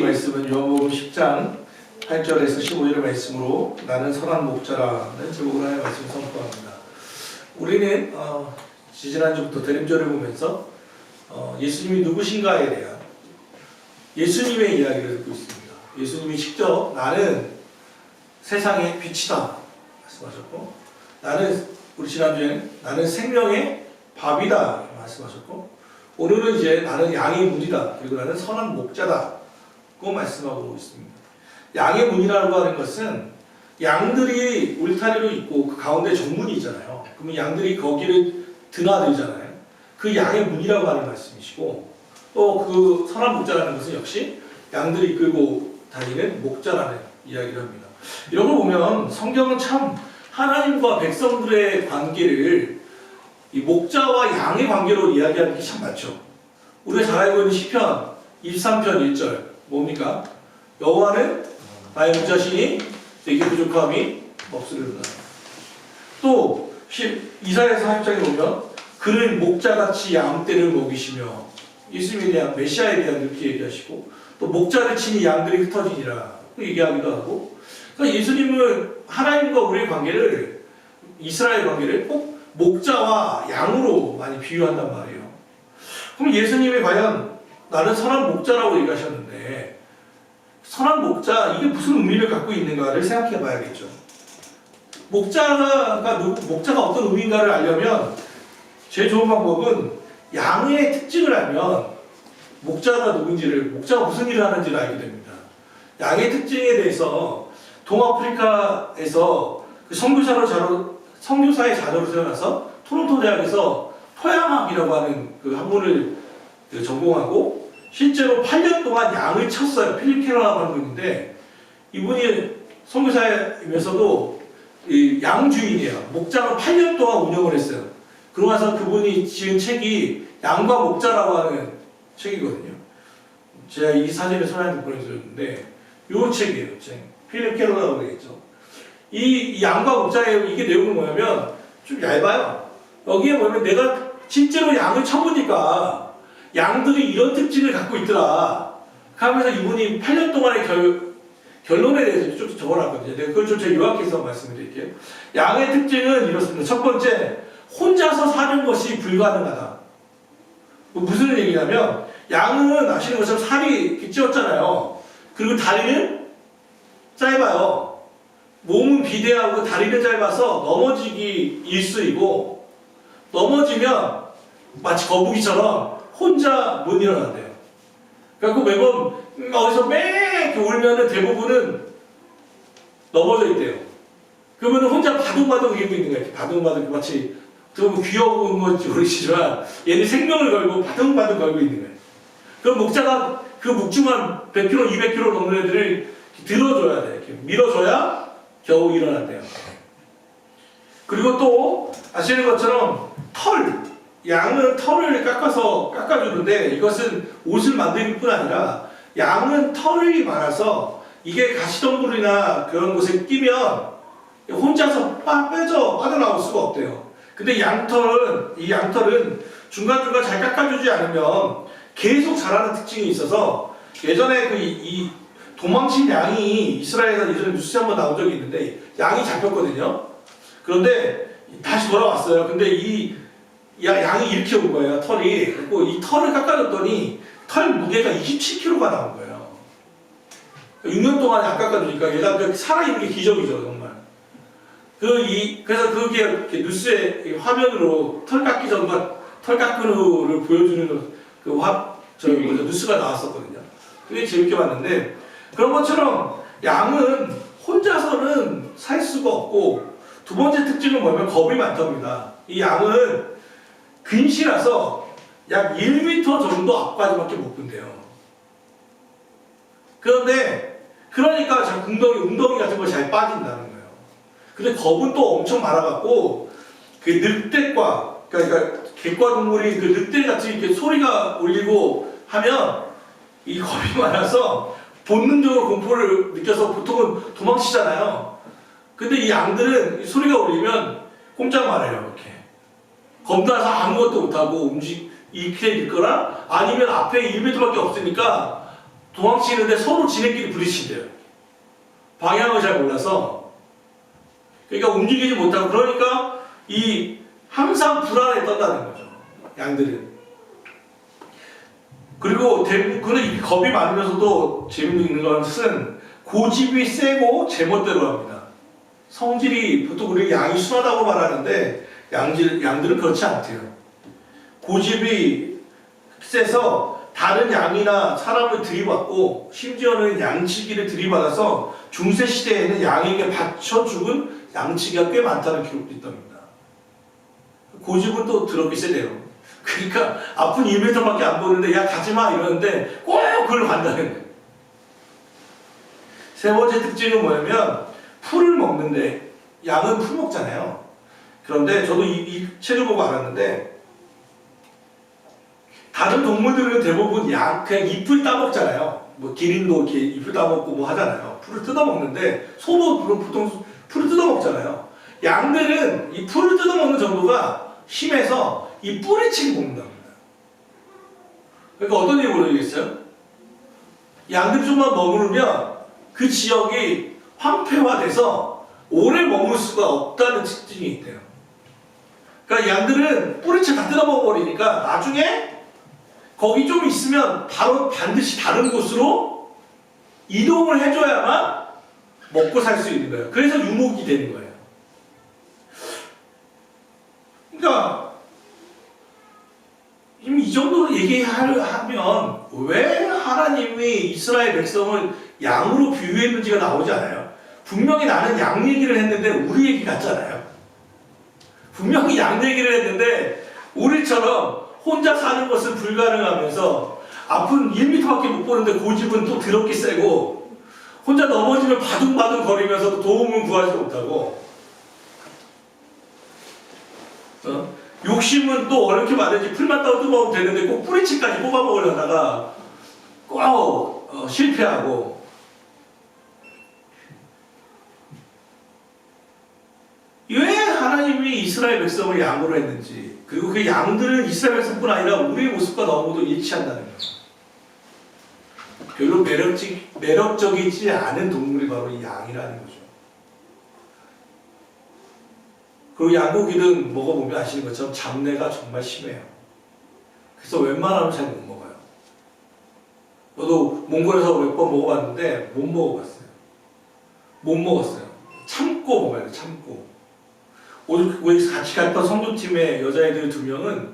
말씀은 요한복음 10장 8절에서 15절의 말씀으로 나는 선한 목자라는 제목으로 하나님의 말씀을 선포합니다. 우리는 지지난주부터 대림절을 보면서 예수님이 누구신가에 대한 예수님의 이야기를 듣고 있습니다. 예수님이 직접 나는 세상의 빛이다 말씀하셨고, 우리 지난주에는 나는 생명의 밥이다 말씀하셨고, 오늘은 이제 나는 양의 문이다, 그리고 나는 선한 목자다고 말씀하고 있습니다. 양의 문이라고 하는 것은 양들이 울타리로 있고 그 가운데 정문이 있잖아요. 그러면 양들이 거기를 드나들잖아요. 그 양의 문이라고 하는 말씀이시고, 또 그 선한 목자라는 것은 역시 양들이 이끌고 다니는 목자라는 이야기를 합니다. 이런 걸 보면 성경은 참 하나님과 백성들의 관계를 이 목자와 양의 관계로 이야기하는 게 참 많죠. 우리가 잘 알고 있는 시편 23편 1절 뭡니까? 여호와는 나의 목자시니 내게 부족함이 없으리로다. 또 이사야서 40장에 보면 그는 목자같이 양떼를 먹이시며, 예수님에 대한 메시아에 대한 이렇게 얘기하시고, 또 목자를 치니 양들이 흩어지니라 얘기하기도 하고, 그러니까 예수님은 하나님과 우리의 관계를, 이스라엘 관계를 꼭 목자와 양으로 많이 비유한단 말이에요. 그럼 예수님이 과연 나는 선한 목자라고 얘기하셨는데, 선한 목자, 이게 무슨 의미를 갖고 있는가를 생각해 봐야겠죠. 목자가 어떤 의미인가를 알려면 제일 좋은 방법은 양의 특징을 알면 목자가 누군지를, 목자가 무슨 일을 하는지를 알게 됩니다. 양의 특징에 대해서 동아프리카에서 그 선교사의 자녀로 태어나서 토론토 대학에서 토양학이라고 하는 그 학문을 전공하고 실제로 8년 동안 양을 쳤어요. 필립 캐러라고 하는 분인데, 이분이 선교사이면서도 양주인이에요. 목장을 8년 동안 운영을 했어요. 그러고 나서 그분이 지은 책이 양과 목자라고 하는 책이거든요. 제가 이 사진을 소장한테 보내드렸는데 이 책이에요. 필립 캐러라고 그러겠죠. 이 양과 목자의 이게 내용은 뭐냐면 좀 얇아요. 여기에 보면 내가 실제로 양을 쳐보니까 양들이 이런 특징을 갖고 있더라 하면서 이분이 8년 동안의 결론에 대해서 좀 적어놨거든요. 그걸 좀 제가 요약해서 말씀을 드릴게요. 양의 특징은 이렇습니다. 첫 번째, 혼자서 사는 것이 불가능하다. 무슨 얘기냐면, 양은 아시는 것처럼 살이 이렇게 찌었잖아요. 그리고 다리는 짧아요. 몸은 비대하고 다리는 짧아서 넘어지기 일쑤이고, 넘어지면 마치 거북이처럼 혼자 못 일어난대요. 그래갖고 매번 어디서 이렇게 울면은 대부분은 넘어져 있대요. 그러면 혼자 바둥바둥 이러고 있는 거예요. 바둥바둥 마치 좀 귀여운 건지 모르시지만 얘는 생명을 걸고 바둥바둥 걸고 있는 거예요. 그럼 목자가 그 묵중한 100kg, 200kg 넘는 애들을 들어줘야 돼요. 이렇게 밀어줘야 겨우 일어난대요. 그리고 또 아시는 것처럼 양은 털을 깎아주는데, 이것은 옷을 만들기 뿐 아니라 양은 털이 많아서 이게 가시덤불이나 그런 곳에 끼면 혼자서 빠져나올 수가 없대요. 근데 이 양털은 중간중간 잘 깎아주지 않으면 계속 자라는 특징이 있어서, 예전에 이 도망친 양이 이스라엘에서 예전에 뉴스에 한번 나온 적이 있는데 양이 잡혔거든요. 그런데 다시 돌아왔어요. 근데 양이 이렇게 온 거예요. 털이. 그리고 이 털을 깎아줬더니 털 무게가 27kg가 나온 거예요. 6년 동안 안 깎아주니까 얘가 살아있는 게 기적이죠, 정말. 그래서 그게 이렇게 뉴스에 화면으로 털 깎기 전과 털 깎은 후를 보여주는 뉴스가 나왔었거든요. 되게 재밌게 봤는데, 그런 것처럼 양은 혼자서는 살 수가 없고, 두 번째 특징은 뭐냐면 겁이 많답니다. 이 양은 근시라서 약 1m 정도 앞까지밖에 못 본대요. 그러니까 웅덩이 같은 거 잘 빠진다는 거예요. 근데 겁은 또 엄청 많아갖고, 그 늑대과, 그러니까 객과 동물이 그 늑대 같이 이렇게 소리가 울리고 하면 이 겁이 많아서 본능적으로 공포를 느껴서 보통은 도망치잖아요. 근데 이 양들은 소리가 울리면 꼼짝 말아요. 이렇게 겁나서 아무것도 못하고 이렇게 있거나, 아니면 앞에 1m밖에 없으니까 도망치는데 서로 지네끼리 부딪힌대요. 방향을 잘 몰라서. 그러니까 움직이지 못하고, 그러니까 이 항상 불안에 떤다는 거죠. 양들은. 그리고 대부분은 이 겁이 많으면서도 재밌는 것은 고집이 세고 제멋대로 합니다. 성질이 보통 우리 양이 순하다고 말하는데 양들은 그렇지 않대요. 고집이 세서 다른 양이나 사람을 들이받고 심지어는 양치기를 들이받아서 중세시대에는 양에게 받쳐 죽은 양치기가 꽤 많다는 기록도 있답니다. 고집은 또 더럽게 세대요. 그러니까 앞은 1m밖에 안 보는데 야 가지마 이러는데 꼭 그걸 간다는 거예요. 세 번째 특징은 뭐냐면 풀을 먹는데, 양은 풀 먹잖아요. 그런데 저도 이 책을 보고 알았는데 다른 동물들은 대부분 그냥 잎을 따먹잖아요. 뭐 기린도 이렇게 잎을 따먹고 뭐 하잖아요. 풀을 뜯어먹는데 소도 보통 풀을 뜯어먹잖아요. 양들은 이 풀을 뜯어먹는 정도가 심해서 이 뿌리치기 먹는답니다. 그러니까 어떤 일이 벌어지겠어요? 양들이 좀만 머무르면 그 지역이 황폐화돼서 오래 머물 수가 없다는 특징이 있대요. 그러니까 양들은 뿌리채 다 뜯어먹어버리니까 나중에 거기 좀 있으면 바로 반드시 다른 곳으로 이동을 해줘야만 먹고 살 수 있는 거예요. 그래서 유목이 되는 거예요. 그러니까 이미 이 정도로 얘기하면 왜 하나님이 이스라엘 백성을 양으로 비유했는지가 나오지 않아요? 분명히 나는 양 얘기를 했는데 우리 얘기 같잖아요. 분명히 양 얘기를 했는데 우리처럼 혼자 사는 것은 불가능하면서 앞은 1m밖에 못 보는데 고집은 또 더럽게 세고 혼자 넘어지면 바둥바둥 거리면서 도움을 구하지 못하고 욕심은 또 어렵게 말하지 풀만 따고 뜯어먹으면 되는데 꼭 뿌리치까지 뽑아먹으려다가 꼭 실패하고 왜 하나님이 이스라엘 백성을 양으로 했는지, 그리고 그 양들은 이스라엘 백성뿐 아니라 우리의 모습과 너무도 일치한다는 거예요. 별로 매력적이지 않은 동물이 바로 이 양이라는 거죠. 그리고 양고기는 먹어보면 아시는 것처럼 잡내가 정말 심해요. 그래서 웬만하면 잘 못 먹어요. 저도 몽골에서 몇 번 먹어봤는데 못 먹어봤어요. 못 먹었어요. 참고 먹어야 돼, 참고. 우리 같이 갔던 성도팀의 여자애들 2명은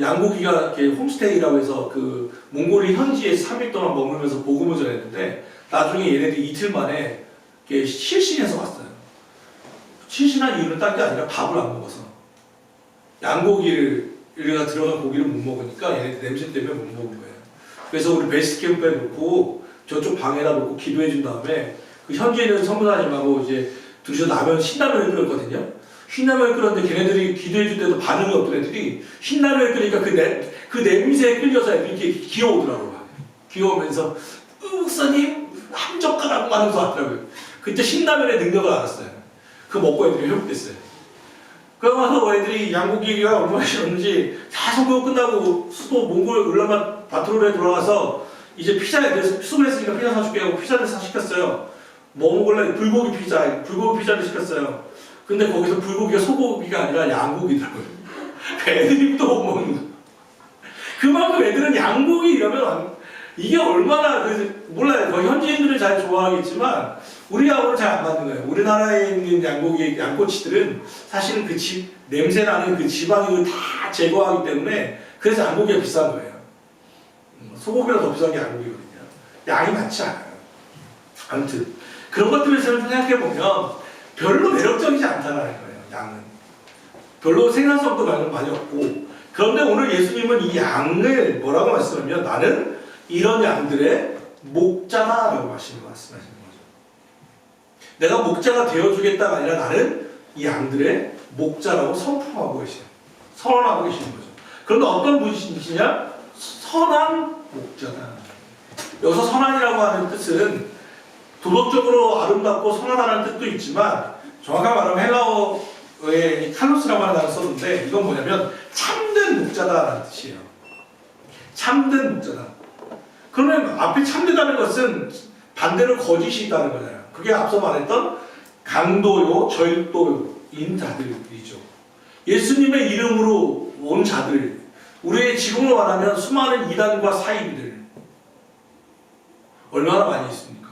양고기가 이렇게 홈스테이라고 해서 그 몽골이 현지에 3일 동안 머물면서 복음을 전했는데 나중에 얘네들이 이틀 만에 실신해서 왔어요. 실신한 이유는 딴 게 아니라 밥을 안 먹어서. 양고기를 우리가 들어간 고기를 못 먹으니까 얘네들 냄새 때문에 못 먹은 거예요. 그래서 우리 베이스 캠프에 놓고 저쪽 방에다 놓고 기도해 준 다음에 그 현지에 있는 선교사님하고 이제 둘이서 신라면을 끓였거든요. 신라면을 끓였는데 걔네들이 기도해 줄 때도 반응이 없던 애들이 신라면을 끓이니까 그 냄새에 끌려서 애들이 이렇게 기어오더라고요. 기어오면서 목사님 한 젓가락 하면서 왔더라고요. 그때 신라면의 능력을 알았어요. 그거 먹고 애들이 회복됐어요. 그러고 나서 애들이 양고기가 얼마나 싫었는지 다 선교 끝나고 수도 몽골 울란바토르 바트롤에 돌아가서 이제 피자에 수고했으니까 피자 사줄게 하고 피자를 시켰어요. 뭐 먹을래? 불고기 피자를 시켰어요. 근데 거기서 불고기가 소고기가 아니라 양고기더라고요. 애들이 또 못 먹는 거. 그만큼 애들은 양고기 이러면 이게 얼마나 몰라요. 거기 현지인들은 잘 좋아하겠지만 우리하고는 잘 안 맞는 거예요. 우리나라에 있는 양꼬치들은 사실은 그 냄새 나는 그 지방을 다 제거하기 때문에 그래서 양고기가 비싼 거예요. 소고기가 더 비싼 게 양고기거든요. 양이 많지 않아요. 아무튼 그런 것들을 생각해보면 별로 매력적이지 않다는 거예요. 양은 별로 생산성도 많이 없고. 그런데 오늘 예수님은 이 양을 뭐라고 말씀하면 나는 이런 양들의 목자다라고 말씀하시는 거죠. 내가 목자가 되어주겠다가 아니라 나는 이 양들의 목자라고 선포하고 계시는, 선언하고 계시는 거죠. 그런데 어떤 분이시냐? 선한 목자다. 여기서 선한이라고 하는 뜻은 도덕적으로 아름답고 선하다는 뜻도 있지만 정확하게 말하면 헬라어에 칼로스라고 하는 단어를 썼는데 이건 뭐냐면 참된 목자다라는 뜻이에요. 참된 목자다. 그러면 앞에 참되다는 것은 반대로 거짓이 있다는 거잖아요. 그게 앞서 말했던 강도요, 절도인 자들이죠. 예수님의 이름으로 온 자들, 우리의 지금으로 말하면 수많은 이단과 사이비들 얼마나 많이 있습니까?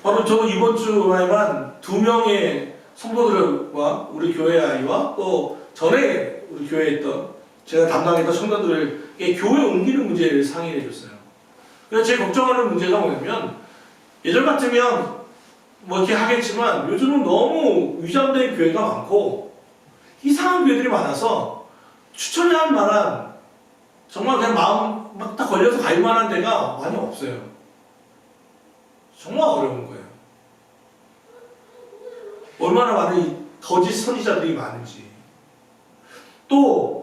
바로 저도 이번 주에만 2명의 성도들과 우리 교회 아이와 또 전에 우리 교회에 있던 제가 담당했던 성도들에게 교회 옮기는 문제를 상의해 줬어요. 그래서 제 걱정하는 문제가 뭐냐면 예전 같으면 뭐 이렇게 하겠지만 요즘은 너무 위장된 교회가 많고 이상한 교회들이 많아서 추천할 만한 정말 그냥 마음 막 딱 걸려서 갈 만한 데가 많이 없어요. 정말 어려운 거예요. 얼마나 많은 거짓 선지자들이 많은지. 또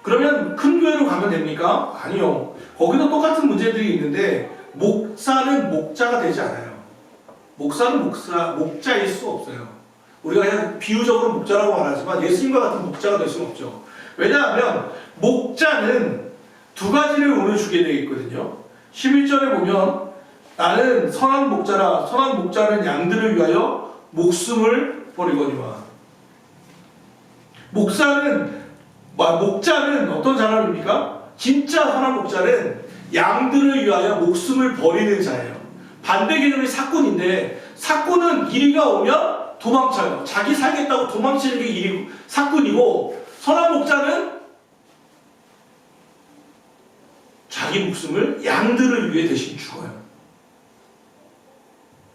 그러면 큰 교회로 가면 됩니까? 아니요. 거기도 똑같은 문제들이 있는데 목사는 목자가 되지 않아요. 목사는 목자일 수 없어요. 우리가 그냥 비유적으로 목자라고 말하지만 예수님과 같은 목자가 될 수는 없죠. 왜냐하면 목자는 두 가지를 오늘 주게 되어 있거든요. 11절에 보면 나는 선한 목자라 선한 목자는 양들을 위하여 목숨을 버리거니와. 목자는 어떤 사람입니까? 진짜 선한 목자는 양들을 위하여 목숨을 버리는 자예요. 반대 개념이 사꾼인데 사꾼은 이리가 오면 도망쳐요. 자기 살겠다고 도망치는 게 사꾼이고 선한 목자는 자기 목숨을 양들을 위해 대신 죽어요.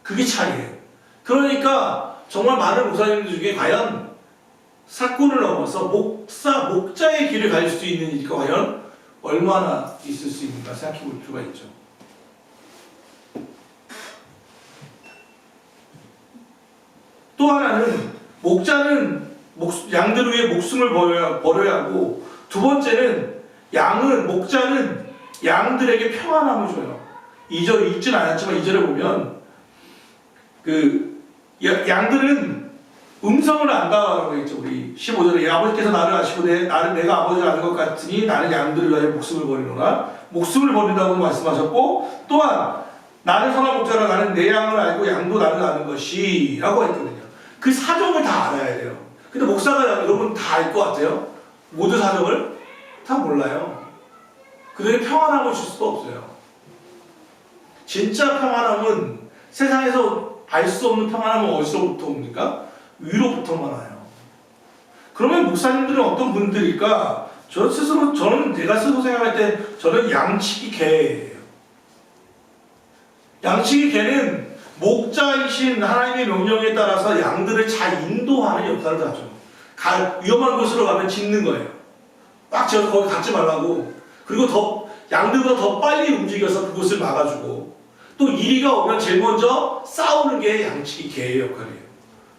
그게 차이예요. 그러니까 정말 많은 목사님들 중에 과연 사꾼을 넘어서 목자의 길을 갈 수 있는 일이 과연 얼마나 있을 수 있는가 생각해 볼 필요가 있죠. 또 하나는 목자는 양들을 위해 목숨을 버려야 하고, 두 번째는 목자는 양들에게 평안함을 줘요. 2절 읽진 않았지만 2절에 보면 양들은 음성을 안다라고 했죠. 우리 15절에 아버지께서 나를 아시고 나는 내가 아버지를 아는 것 같으니 나는 양들을 위하여 목숨을 버리노라. 목숨을 버린다고 말씀하셨고, 또한 나는 선한 목자라 나는 내 양을 알고 양도 나를 아는 것이 라고 했거든요. 그 사정을 다 알아야 돼요. 근데 목사가 여러분 다 알 것 같아요? 모두 사정을? 다 몰라요. 그들에게 평안함을 줄 수도 없어요. 진짜 평안함은 세상에서 알 수 없는 평안함은 어디서부터 옵니까? 위로부터만 와요. 그러면 목사님들은 어떤 분들일까? 저는 내가 스스로 생각할 때 저는 양치기 개예요. 양치기 개는 목자이신 하나님의 명령에 따라서 양들을 잘 인도하는 역할을 하죠. 위험한 곳으로 가면 짖는 거예요. 딱 지어서 거기 갔지 말라고. 그리고 양들보다 더 빨리 움직여서 그곳을 막아주고, 또 이리가 오면 제일 먼저 싸우는 게 양치기 개의 역할이에요.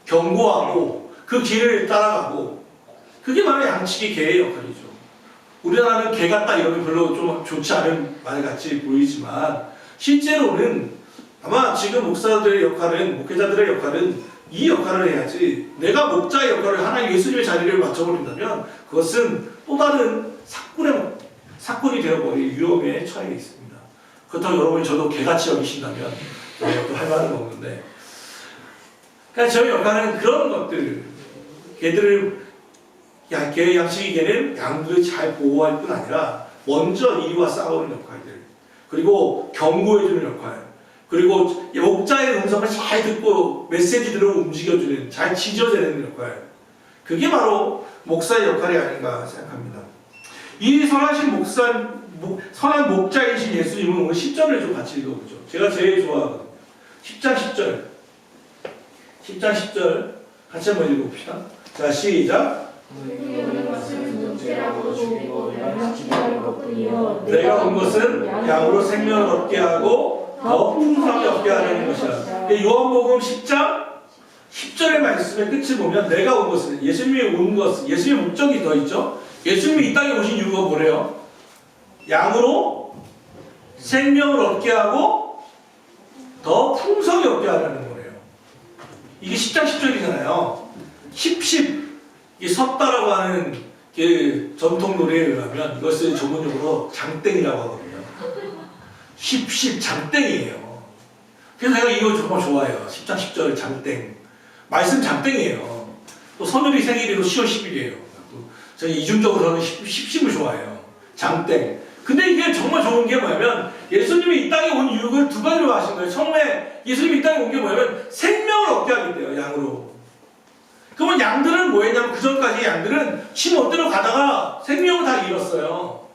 경고하고 그 길을 따라가고, 그게 바로 양치기 개의 역할이죠. 우리나라는 개 같다 이러면 별로 좀 좋지 않은 말 같이 보이지만 실제로는 아마 지금 목사들의 역할은, 목회자들의 역할은 이 역할을 해야지, 내가 목자의 역할을 하나님 예수님의 자리를 맡아버린다면 그것은 또 다른 사건이 되어버릴 위험에 처해 있습니다. 그렇다고 여러분이 저도 개같이 여기신다면 또 할 말은 없는데, 그러니까 저희 역할은 그런 것들, 개의 양식이 개는 양들을 잘 보호할 뿐 아니라 먼저 이리와 싸우는 역할들, 그리고 경고해주는 역할, 그리고 목자의 음성을 잘 듣고 메시지들을 움직여주는, 잘 지져내는 역할, 그게 바로 목사의 역할이 아닌가 생각합니다. 이 선한 목자이신 예수님은 오늘 10절을 좀 같이 읽어보죠. 제가 제일 좋아하거든요. 10장 10절. 10장 10절 같이 한번 읽어봅시다. 자, 시작. 내가 온 것은 양으로 생명을 얻게 하고 더 풍성하게 얻게 하려는 것이라. 요한복음 10장 10절의 말씀의 끝을 보면 내가 온 것은, 예수님이 온 것은, 예수님의 목적이 더 있죠. 예수님이 이 땅에 오신 이유가 뭐래요? 양으로 생명을 얻게 하고 더 풍성히 얻게 하려는 거래요. 이게 10장 10절이잖아요. 10, 이 섰다라고 하는 그 전통 노래에 의하면 이것을 전문용어로 장땡이라고 하거든요. 장땡이에요. 그래서 제가 이거 정말 좋아해요. 10장 10절 장땡. 말씀 장땡이에요. 또 선율이 생일이로 10월 10일이에요. 저는 이중적으로 저는 십심을 좋아해요. 장땡. 근데 이게 정말 좋은 게 뭐냐면 예수님이 이 땅에 온 이유를 두 가지로 하신 거예요. 처음에 예수님이 이 땅에 온 게 뭐냐면 생명을 얻게 하겠대요. 양으로. 그러면 양들은 뭐였냐면 그 전까지 양들은 지 멋대로 가다가 생명을 다 잃었어요.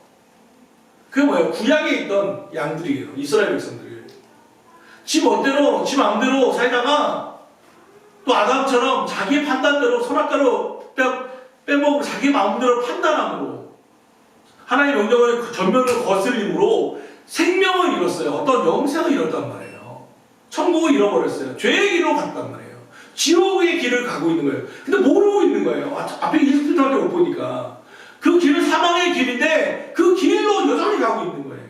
그게 뭐예요? 구약에 있던 양들이에요. 이스라엘 백성들. 지 멋대로 지 마음대로 살다가 또 아담처럼 자기의 판단대로 선악과로 빼먹고 자기 마음대로 판단함으로 하나님의 명령을 전면을 거슬림으로 생명을 잃었어요. 어떤 영생을 잃었단 말이에요. 천국을 잃어버렸어요. 죄의 길로 갔단 말이에요. 지옥의 길을 가고 있는 거예요. 근데 모르고 있는 거예요. 앞에 20분밖에 못 보니까. 그 길은 사망의 길인데 그 길로 여전히 가고 있는 거예요.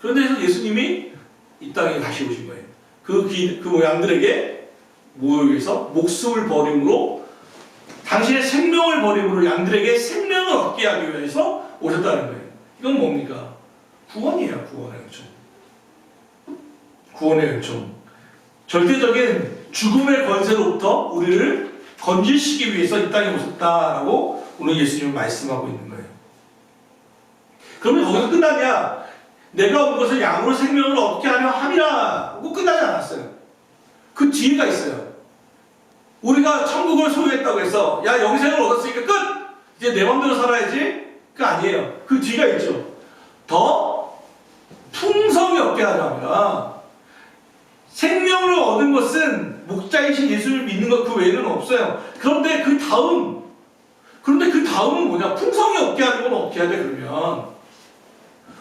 그런데 예수님이 이 땅에 다시 오신 거예요. 그 양들에게 뭐에서 목숨을 버림으로 당신의 생명을 버림으로 양들에게 생명을 얻게 하기 위해서 오셨다는 거예요. 이건 뭡니까? 구원이에요. 구원의 은총. 구원의 은총. 절대적인 죽음의 권세로부터 우리를 건지시기 위해서 이 땅에 오셨다라고 오늘 예수님은 말씀하고 있는 거예요. 그러면 거기서 끝나냐? 내가 온 것을 양으로 생명을 얻게 하려 함이라 하고 끝나지 않았어요. 그 뒤가 있어요. 우리가 천국을 소유했다고 해서 야 영생을 얻었으니까 끝! 이제 내 맘대로 살아야지? 그거 아니에요. 그 뒤가 있죠. 더 풍성히 얻게 하려 함이라. 생명을 얻은 것은 목자이신 예수를 믿는 것 그 외에는 없어요. 그런데 그 다음은 뭐냐? 풍성히 얻게 하는 건 어떻게 해야 돼? 그러면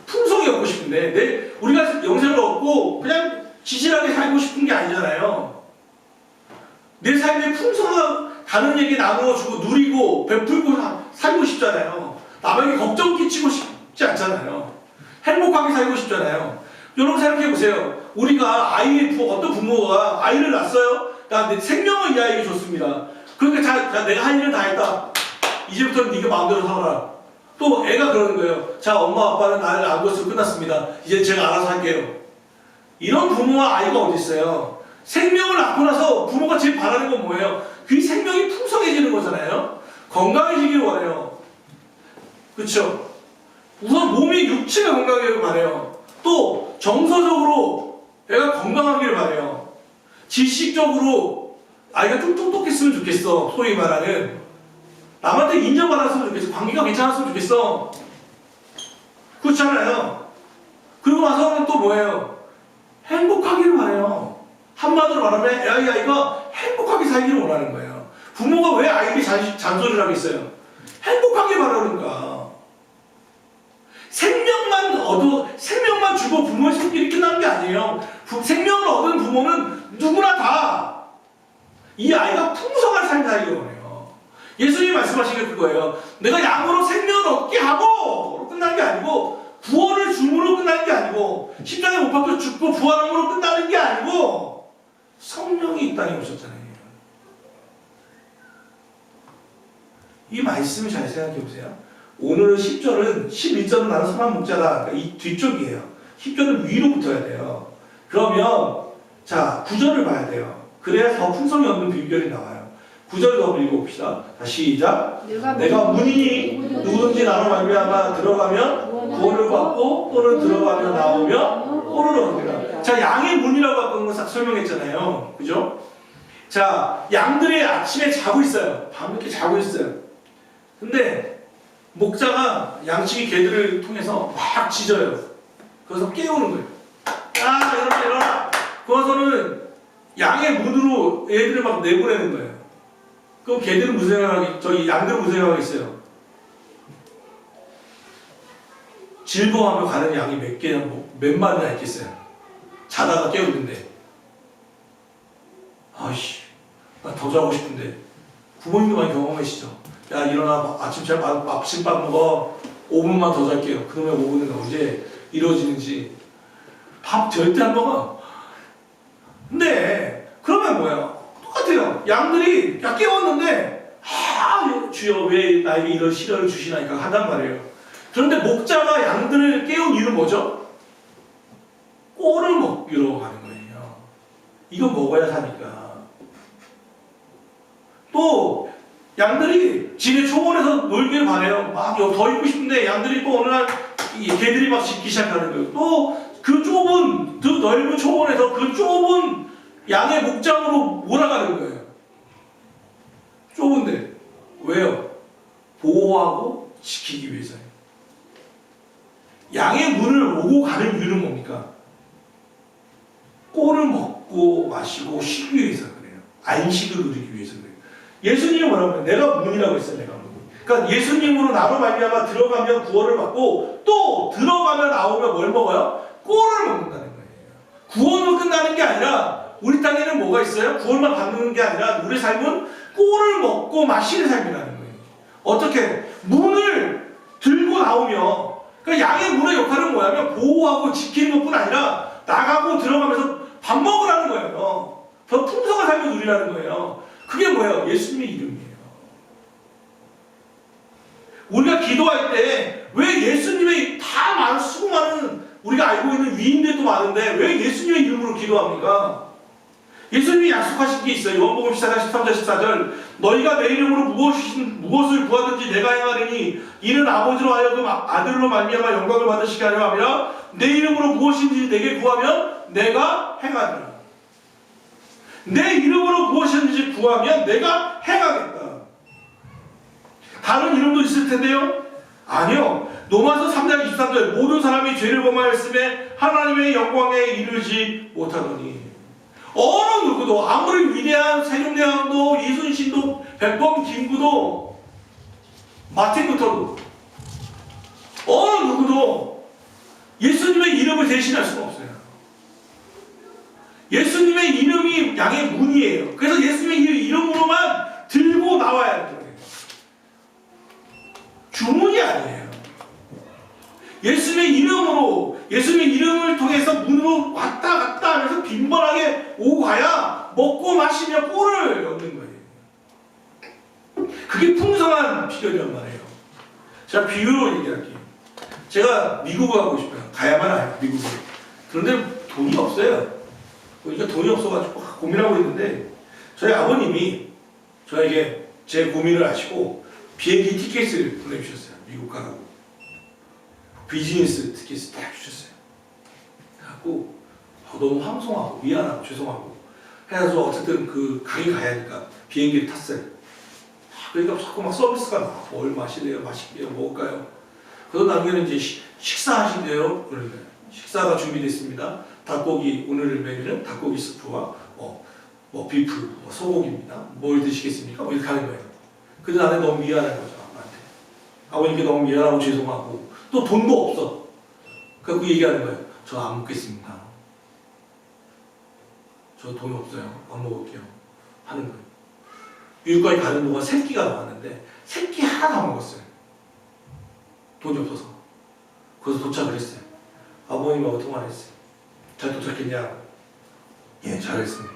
풍성히 얻고 싶은데 우리가 영생을 얻고 그냥 지질하게 살고 싶은 게 아니잖아요. 내 삶에 풍성한 다른 얘기 나누어주고 누리고 베풀고 살고 싶잖아요. 남에게 걱정 끼치고 싶지 않잖아요. 행복하게 살고 싶잖아요. 여러분 생각해보세요. 우리가 어떤 부모가 아이를 낳았어요. 내 생명을 이 아이에게 줬습니다. 그러니까 내가 할 일은 다 했다. 이제부터는 네가 마음대로 살아라. 또 애가 그러는 거예요. 자, 엄마 아빠는 나를 안 뒀으면 끝났습니다. 이제 제가 알아서 할게요. 이런 부모와 아이가 어디 있어요? 생명을 낳고 나서 부모가 제일 바라는 건 뭐예요? 그 생명이 풍성해지는 거잖아요. 건강해지길 원해요. 그렇죠? 우선 몸이 육체가 건강하기를 바래요. 또 정서적으로 애가 건강하기를 바래요. 지식적으로 아이가 좀 똑똑했으면 좋겠어. 소위 말하는 남한테 인정받았으면 좋겠어. 관계가 괜찮았으면 좋겠어. 그렇잖아요. 그리고 나서는 또 뭐예요? 행복하기를 바래요. 한마디로 말하면 아이가 행복하게 살기를 원하는 거예요. 부모가 왜 아이에게 잔소리를 하겠어요? 행복하게 바라니까. 생명만 주고 부모의 손길이 끝나는 게 아니에요. 생명을 얻은 부모는 누구나 다 이 아이가 풍성한 삶을 살기를 원해요. 예수님이 말씀하신 게 그거예요. 내가 양으로 생명을 얻게 하고 끝나는 게 아니고 구원을 줌으로 끝나는 게 아니고 십자가에 못 박혀 죽고 부활함으로 끝나는 게 아니고 성령이 이 땅에 오셨잖아요. 이 말씀을 잘 생각해 보세요. 오늘 10절은 11절은 나는 선한 목자다. 그러니까 이 뒤쪽이에요. 10절은 위로 붙어야 돼요. 그러면 자 9절을 봐야 돼요. 그래야 더 풍성이 얻는 비결이 나와요. 9절 더 읽어봅시다. 다시 시작. 내가 문이니 누구든지 나로 말미암아 들어가면 구원을 받고 또는 들어가며 나오며 꼴을 얻으리라. 자 양의 문이라고 아까 싹 설명했잖아요. 그죠? 자 양들이 아침에 자고 있어요. 밤늦게 자고 있어요. 근데 목자가 양치기 개들을 통해서 막 짖어요. 그래서 깨우는 거예요. 야 일어나. 그래서는 양의 문으로 애들을 막 내보내는 거예요. 그럼 개들은 무슨 생각하겠어요? 양들은 무슨 생각하겠어요? 즐거워하며 가는 양이 몇 마리나 있겠어요? 자다가 깨우는데 아이씨 나 더 자고 싶은데 부모님도 많이 경험하시죠? 야 일어나 아침밥 먹어 5분만 더 잘게요. 그러면 5분은 언제 이루어지는지 밥 절대 안 먹어. 근데 그러면 뭐야? 똑같아요. 양들이 깨웠는데 주여 왜 나에게 이런 시련을 주시나이까 한단 말이에요. 그런데 목자가 양들을 깨운 이유는 뭐죠? 꼴을 먹기로 하는 거예요. 이거 먹어야 사니까. 또 양들이 집에 초원에서 놀길 바래요. 막 더 있고 싶은데 양들이 또 어느 날 개들이 막 짖기 시작하는 거예요. 또 그 좁은 그 넓은 초원에서 그 좁은 양의 목장으로 몰아가는 거예요. 좁은데 왜요? 보호하고 지키기 위해서요. 양의 문을 오고 가는 이유는 뭡니까? 꼴을 먹고 마시고 쉬기 위해서 그래요. 안식을 누리기 위해서 그래요. 예수님이 뭐라고 해요? 내가 문이라고 했어요. 내가 문. 그러니까 예수님으로 나로 말미암아 들어가면 구원을 받고 또 들어가면 나오면 뭘 먹어요? 꼴을 먹는다는 거예요. 구원으로 끝나는 게 아니라 우리 땅에는 뭐가 있어요? 구원만 받는 게 아니라 우리 삶은 꼴을 먹고 마시는 삶이라는 거예요. 어떻게? 문을 들고 나오면 그러니까 양의 문의 역할은 뭐냐면 보호하고 지키는 것뿐 아니라 나가고 들어가면서 밥 먹으라는 거예요. 더 풍성한 삶을 누리라는 거예요. 그게 뭐예요? 예수님의 이름이에요. 우리가 기도할 때 왜 예수님의 다 많은 수많은 우리가 알고 있는 위인들도 많은데 왜 예수님의 이름으로 기도합니까? 예수님이 약속하신 게 있어요. 요한복음 14장 13절 14절 너희가 내 이름으로 무엇을 구하든지 내가 행하리니 이는 아버지로 하여금 아들로 말미암아 영광을 받으시게 하려 함이라. 내 이름으로 무엇인지 내게 구하면 내가 행하리라. 내 이름으로 무엇인지 구하면 내가 행하겠다. 다른 이름도 있을 텐데요? 아니요. 로마서 3장 23절 모든 사람이 죄를 범하였음에 하나님의 영광에 이르지 못하더니 어느 누구도 아무리 위대한 세종대왕도 이순신도 백범 김구도 마틴 루터도 어느 누구도 예수님의 이름을 대신할 수가 없어요. 예수님의 이름이 양의 문이에요. 그래서 예수님의 이름으로만 들고 나와야 하는 거예요. 주문이 아니에요. 예수님의 이름으로 예수님의 이름을 통해서 문으로 왔다 갔다 하면서 빈번하게 오고 가야 먹고 마시며 꼴을 얻는 거예요. 그게 풍성한 비결이란 말이에요. 제가 비유로 얘기할게요. 제가 미국을 가고 싶어요. 가야만 해요. 미국을. 그런데 돈이 없어요. 그러니까 돈이 없어가지고 고민하고 있는데 저희 아버님이 저에게 제 고민을 아시고 비행기 티켓을 보내주셨어요. 미국 가라고. 비즈니스 티켓을 딱 주셨어요. 그래갖고 너무 황송하고 미안하고 죄송하고 해서 어쨌든 그 가게 가야 하니까 비행기를 탔어요. 그러니까 자꾸 막 서비스가 나와. 뭘 마실래요? 마실게요? 먹을까요? 그래서 나중에는 이제 식사하신대요. 그러니까 식사가 준비됐습니다. 닭고기, 오늘 메뉴는 닭고기 스프와 비프, 소고기입니다. 뭘 드시겠습니까? 이렇게 하는 거예요. 근데 나는 너무 미안한 거죠. 아빠한테. 아버님께 너무 미안하고 죄송하고 또 돈도 없어. 그래서 얘기하는 거예요. 저 안 먹겠습니다. 저 돈이 없어요. 안 먹을게요. 하는 거예요. 미국까지 가는 동안 새끼가 나왔는데 새끼 하나 다 먹었어요. 돈이 없어서. 그래서 도착을 했어요. 아버님하고 통화를 했어요. 잘 도착했냐? 예, 잘했습니다.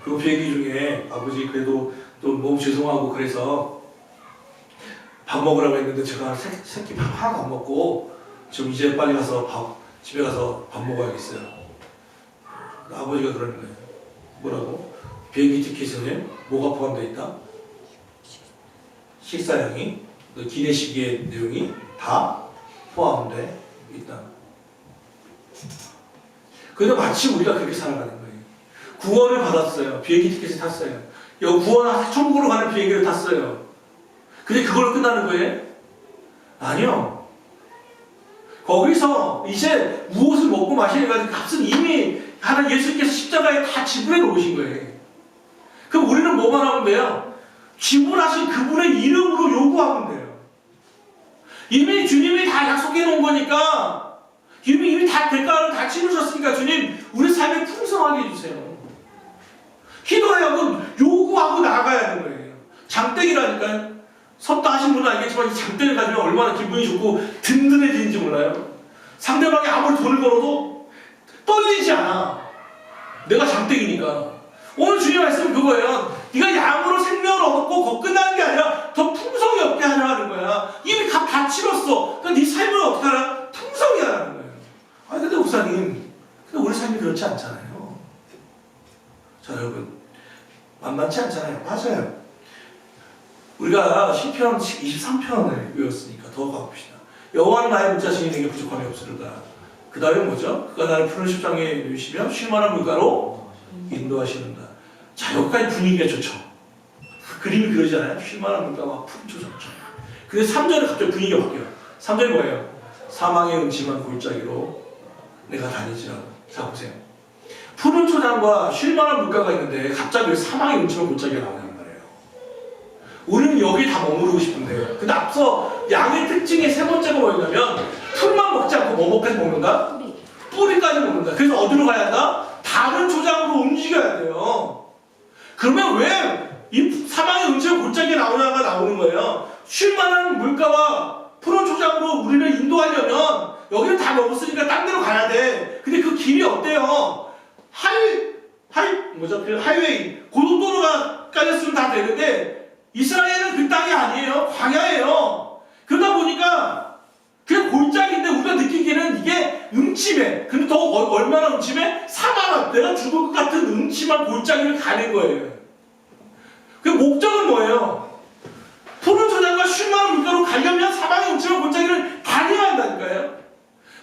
그리고 비행기 중에 아버지 그래도 또 너무 죄송하고 그래서 밥 먹으라고 했는데 제가 새끼 밥 하나도 안 먹고 지금 이제 빨리 가서 집에 가서 밥 먹어야겠어요. 아버지가 그러는 거예요. 뭐라고? 비행기 티켓에 뭐가 포함되어 있다? 식사량이, 기내식의 내용이 다 포함되어 있다. 그래서 마치 우리가 그렇게 살아가는 거예요. 구원을 받았어요. 비행기 티켓을 탔어요. 천국으로 가는 비행기를 탔어요. 근데 그걸로 끝나는 거예요? 아니요. 거기서 이제 무엇을 먹고 마시는 값은 이미 하나님 예수님께서 십자가에 다 지불해 놓으신 거예요. 그럼 우리는 뭐만 하면 돼요? 지불하신 그분의 이름으로 요구하면 돼요. 이미 주님이 다 약속해 놓은 거니까 이미 다 대가를 다 치르셨으니까 주님 우리 삶을 풍성하게 해주세요. 기도해요. 요구하고 나가야 하는 거예요. 장대기라니까요. 섰다 하신 분은 알겠지만 이 장대를 가지면 얼마나 기분이 좋고 든든해지는지 몰라요. 상대방이 아무리 돈을 걸어도 떨리지 않아. 내가 장대기니까. 오늘 주님 말씀은 그거예요. 네가 양으로 생명을 얻고 거 끝나는 게 아니라 더 풍성이 없게 하려는 거야. 이미 값 다 치렀어. 그러니까 네 삶을 어떻게 하라? 풍성히 하라는 거예요. 아니 근데 목사님, 근데 우리 삶이 그렇지 않잖아요. 자 여러분, 만만치 않잖아요. 맞아요. 우리가 시편 23편을 외웠으니까 더 가봅시다. 여호와는 나의 목자시니 내게 부족함이 없으리다. 그 다음에 뭐죠? 그가 나를 푸른 십장에 누이시며 쉴만한 물가로 인도하시는다. 자 여기까지 분위기가 좋죠. 그 그림이 그러잖아요. 쉴만한 물가와 푸른 초장처. 근데 3절에 갑자기 분위기가 바뀌어요. 3절이 뭐예요? 사망의 음침한 골짜기로 내가 다니지라고. 자 보세요. 푸른 초장과 쉴만한 물가가 있는데 갑자기 왜 사망의 음침한 골짜기가 나오냐는 말이에요. 우리는 여기 다 머무르고 싶은데, 근데 앞서 양의 특징의 세 번째가 뭐였냐면 풀만 먹지 않고 뭐 먹는가? 뿌리까지 먹는다. 그래서 어디로 가야 한다? 다른 초장으로 움직여야 돼요. 그러면 왜 이 사망의 음침한 골짜기에 나오냐가 나오는 거예요. 쉴만한 물가와 푸른 초장으로 우리를 인도하려면 여기는 다 먹었으니까 딴 데로 가야 돼. 근데 그 길이 어때요? 그 하이웨이, 고속도로가 까졌으면 다 되는데 이스라엘은 그 땅이 아니에요. 광야예요. 그러다 보니까 그냥 골짜기인데 우리가 느끼기에는 이게 음침해. 근데 더 얼마나 음침해? 사망한, 내가 죽을 것 같은 음침한 골짜기를 가는 거예요. 그 목적은 뭐예요? 푸른 초장과 쉴만한 물가로 가려면 사망의 음침한 골짜기를 다녀야 한다니까요.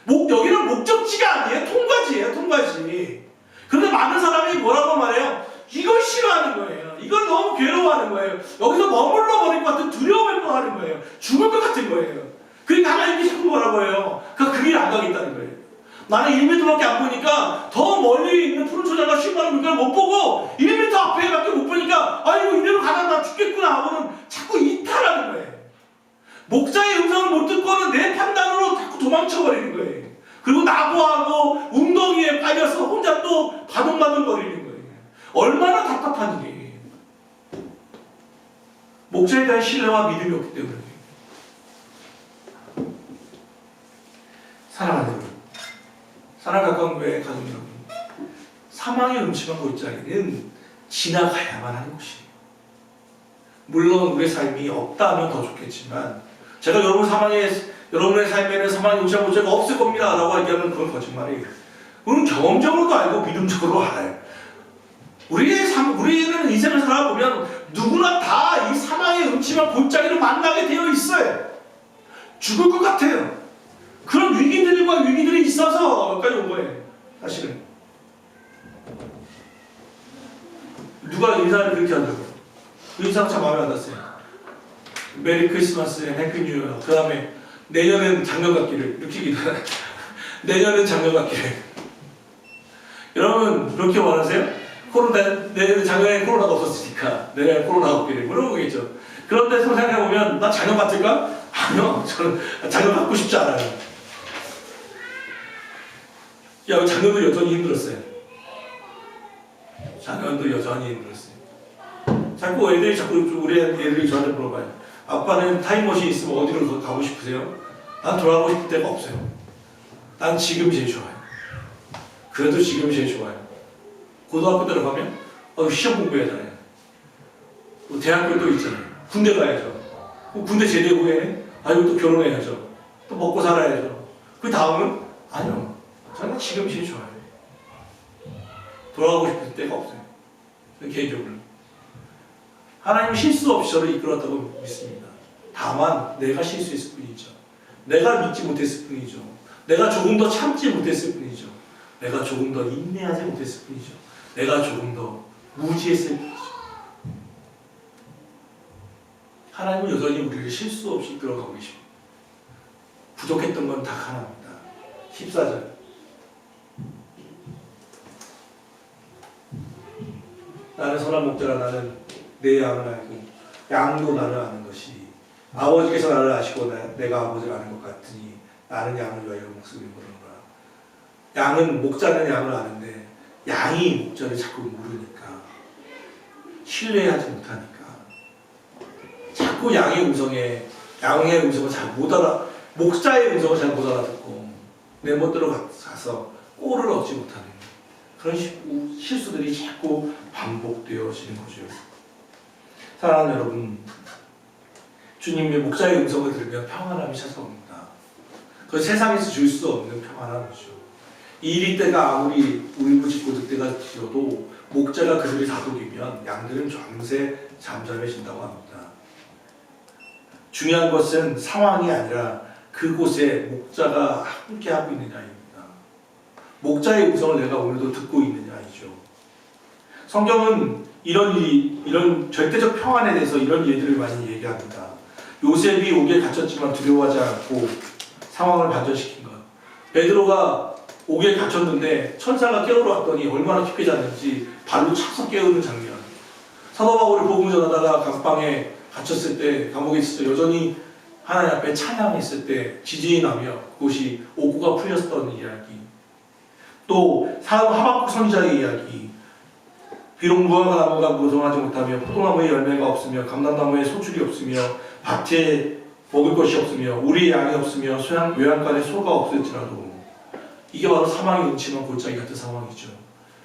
여기는 목적지가 아니에요. 통과지예요. 통과지. 그런데 많은 사람이 뭐라고 말해요? 이걸 싫어하는 거예요. 이걸 너무 괴로워하는 거예요. 여기서 머물러 버릴 것 같은 두려움을 하는 거예요. 죽을 것 같은 거예요. 그러니까 하나님이 자꾸 뭐라고 해요? 그 길 안 가겠다는 거예요. 나는 1m밖에 안 보니까 더 멀리 있는 푸른 초장과 쉴만한 물가를 못 보고 1m 앞에밖에 못 보니까 아이고 이대로 가다 나 죽겠구나 하고는 자꾸 이탈하는 거예요. 목자의 음성을 못 듣고는 내 판단으로 자꾸 도망쳐버리는 거예요. 그리고 낙오하고 웅덩이에 빠져서 혼자 또 바둥바둥거리는 거예요. 얼마나 답답한 일이에요. 목자에 대한 신뢰와 믿음이 없기 때문에. 사랑하는 여러분, 사랑 가까운 교회 가족 여러분, 사망의 음침한 골짜기는 지나가야만 하는 곳이에요. 물론 우리의 삶이 없다면 더 좋겠지만, 제가 여러분의 삶에는 사망의 음침한 골짜기가 없을 겁니다 라고 얘기하면 그건 거짓말이에요. 우리는 경험적으로도 알고 믿음적으로도 알아요. 우리는 인생을 살아보면 누구나 다 이 사망의 음침한 골짜기를 만나게 되어 있어요. 죽을 것 같아요. 그런 위기들이 있어서 여기까지 온 거예요. 사실은 누가 인사를 그렇게 한다고? 그 인사가 참 마음에 안 들었어요. 메리 크리스마스 앤 해피 뉴 이어. 그 다음에 내년은 작년 같기를 이렇게 기도해. 내년은 작년 같기를. 여러분 그렇게 원하세요? 내년 작년에 코로나가 없었으니까 내년에 코로나가 없기를 물어보겠죠. 그런데 생각해보면 나 작년 같을까? 아니요. 저는 작년 갖고 싶지 않아요. 작년도 여전히 힘들었어요. 작년도 여전히 힘들었어요. 우리 애들이 저한테 물어봐요. 아빠는 타임머신이 있으면 어디로 가고 싶으세요? 난 돌아가고 싶을 데가 없어요. 난 지금이 제일 좋아요. 그래도 지금이 제일 좋아요. 고등학교 들어가면 시험 공부해야 하잖아요. 대학교 또 있잖아요. 군대 가야죠. 군대 제대 후에 또 결혼해야죠. 또 먹고 살아야죠. 그 다음은 아니요. 저는 지금이 제일 좋아요. 돌아가고 싶을 때가 없어요. 개인적으로. 하나님은 실수 없이 저를 이끌었다고 믿습니다. 다만 내가 실수했을 뿐이죠. 내가 믿지 못했을 뿐이죠. 내가 조금 더 참지 못했을 뿐이죠. 내가 조금 더 인내하지 못했을 뿐이죠. 내가 조금 더 무지했을 뿐이죠. 하나님은 여전히 우리를 실수 없이 이끌어가고 계십니다. 부족했던 건 다 하나입니다. 14절. 나는 선한 목자라. 나는 내 양을 알고 양도 나를 아는 것이 아버지께서 나를 아시고 내가 아버지를 아는 것 같으니 나는 양을 위하여 목숨을 모르는구나. 양은 목자는 양을 아는데 양이 목자를 자꾸 모르니까 신뢰하지 못하니까 자꾸 양의 음성을 잘 못 목자의 음성을 잘 못 알아듣고 내 멋대로 가서 꼴을 얻지 못하는 그런 실수들이 자꾸 반복되어지는 거죠. 사랑하는 여러분, 주님의 목자의 음성을 들으면 평안함이 찾아옵니다. 그 세상에서 줄 수 없는 평안함이죠. 이리 때가 아무리 울부짖고 늑대가 지어도 목자가 그들을 다독이면 양들은 밤새 잠잠해진다고 합니다. 중요한 것은 상황이 아니라 그곳에 목자가 함께하고 있느냐입니다. 목자의 음성을 내가 오늘도 듣고 있느냐이죠. 성경은 이런 절대적 평안에 대해서 이런 예들을 많이 얘기합니다. 요셉이 옥에 갇혔지만 두려워하지 않고 상황을 반전시킨 것. 베드로가 옥에 갇혔는데 천사가 깨우러 왔더니 얼마나 깊게 잤는지 발로 차서 깨우는 장면. 사도 바울이 복음 전하다가 감방에 갇혔을 때, 감옥에 있을 때 여전히 하나님 앞에 찬양했을 때 지진이 나며 그곳이 옥고가 풀렸던 이야기. 또 하박국 선지자의 이야기. 비록 무화과 나무가 무성하지 못하며 포도나무에 열매가 없으며 감람나무에 소출이 없으며 밭에 먹을 것이 없으며 우리의 양이 없으며 외양간에 소가 없을지라도 이게 바로 사망의 음침한 골짜기 같은 상황이죠.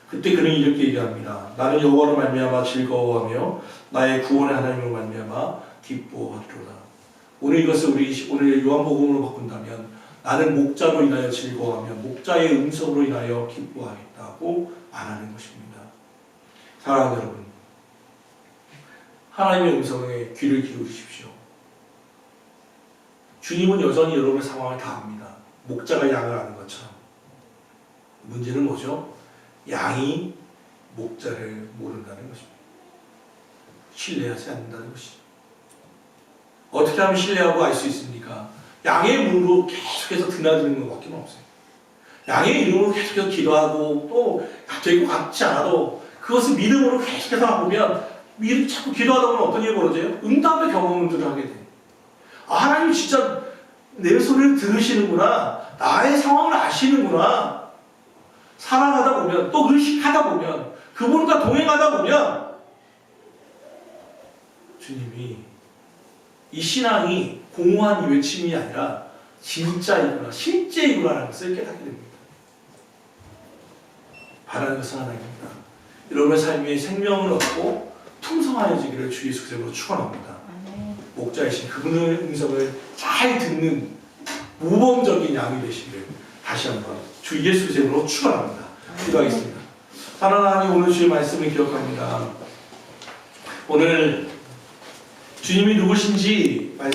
그때 그는 이렇게 얘기합니다. 나는 여호와로 말미암아 즐거워하며 나의 구원의 하나님으로 말미암아 기뻐하리로다. 오늘 이것을 오늘 요한복음으로 바꾼다면 나는 목자로 인하여 즐거워하며 목자의 음성으로 인하여 기뻐하겠다고 말하는 것입니다. 사랑하는 여러분, 하나님의 음성에 귀를 기울이십시오. 주님은 여전히 여러분의 상황을 다 압니다. 목자가 양을 아는 것처럼. 문제는 뭐죠? 양이 목자를 모른다는 것입니다. 신뢰하지 않는다는 것이죠. 어떻게 하면 신뢰하고 알 수 있습니까? 양의 문으로 계속해서 드나드는 것밖에 없어요. 양의 이름으로 계속해서 기도하고 또 되고 같지 않아도 그것을 믿음으로 계속해서 하보면 자꾸 기도하다 보면 어떤 일이 벌어져요? 응답의 경험들을 하게 돼요. 아, 하나님 진짜 내 소리를 들으시는구나. 나의 상황을 아시는구나. 살아가다 보면 또 의식하다 보면 그분과 동행하다 보면 주님이 이 신앙이 공허한 외침이 아니라 진짜이구나, 실제이구나라는 것을 깨닫게 됩니다. 바라는 것은 하나입니다. 여러분의 삶에 생명을 얻고 풍성하여지기를 주 예수 그리스도로 축원합니다. 목자이신 그분의 음성을 잘 듣는 모범적인 양이 되시기를 다시 한번 주 예수 그리스도로 축원합니다. 기도하겠습니다. 사랑하는 하나님, 오늘 주의 말씀을 기억합니다. 오늘 주님이 누구신지 말씀